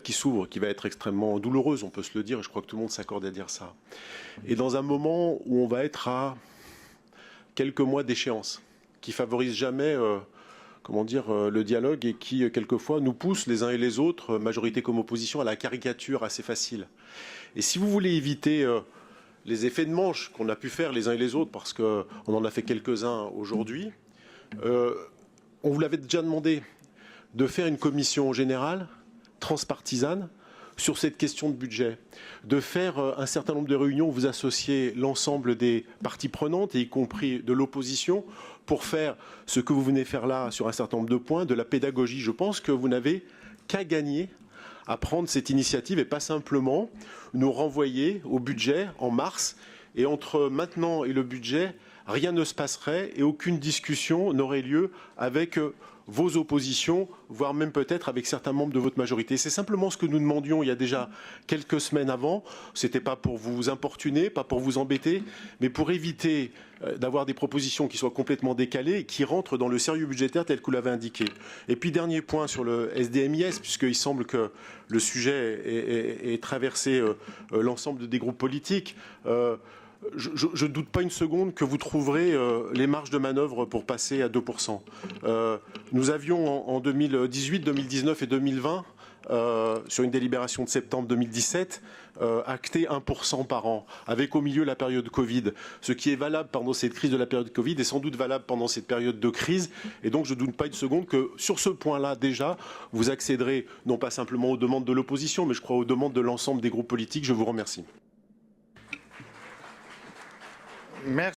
qui s'ouvre, qui va être extrêmement douloureuse, on peut se le dire, et je crois que tout le monde s'accorde à dire ça. Et dans un moment où on va être à quelques mois d'échéance, qui favorise jamais le dialogue et qui, quelquefois, nous pousse les uns et les autres, majorité comme opposition, à la caricature assez facile. Et si vous voulez éviter les effets de manche qu'on a pu faire les uns et les autres, parce qu'on en a fait quelques-uns aujourd'hui, on vous l'avait déjà demandé de faire une commission générale, transpartisane, sur cette question de budget, de faire un certain nombre de réunions où vous associez l'ensemble des parties prenantes, et y compris de l'opposition, pour faire ce que vous venez faire là sur un certain nombre de points, de la pédagogie. Je pense que vous n'avez qu'à gagner à prendre cette initiative et pas simplement nous renvoyer au budget en mars. Et entre maintenant et le budget, rien ne se passerait et aucune discussion n'aurait lieu avec vos oppositions, voire même peut-être avec certains membres de votre majorité. C'est simplement ce que nous demandions il y a déjà quelques semaines avant. Ce n'était pas pour vous importuner, pas pour vous embêter, mais pour éviter d'avoir des propositions qui soient complètement décalées et qui rentrent dans le sérieux budgétaire tel que vous l'avez indiqué. Et puis dernier point sur le SDMIS, puisqu'il semble que le sujet ait traversé l'ensemble des groupes politiques. Je ne doute pas une seconde que vous trouverez les marges de manœuvre pour passer à 2%. Nous avions en 2018, 2019 et 2020, sur une délibération de septembre 2017, acté 1% par an, avec au milieu la période Covid. Ce qui est valable pendant cette crise de la période Covid est sans doute valable pendant cette période de crise. Et donc je ne doute pas une seconde que sur ce point-là, déjà, vous accéderez non pas simplement aux demandes de l'opposition, mais je crois aux demandes de l'ensemble des groupes politiques. Je vous remercie. Merci.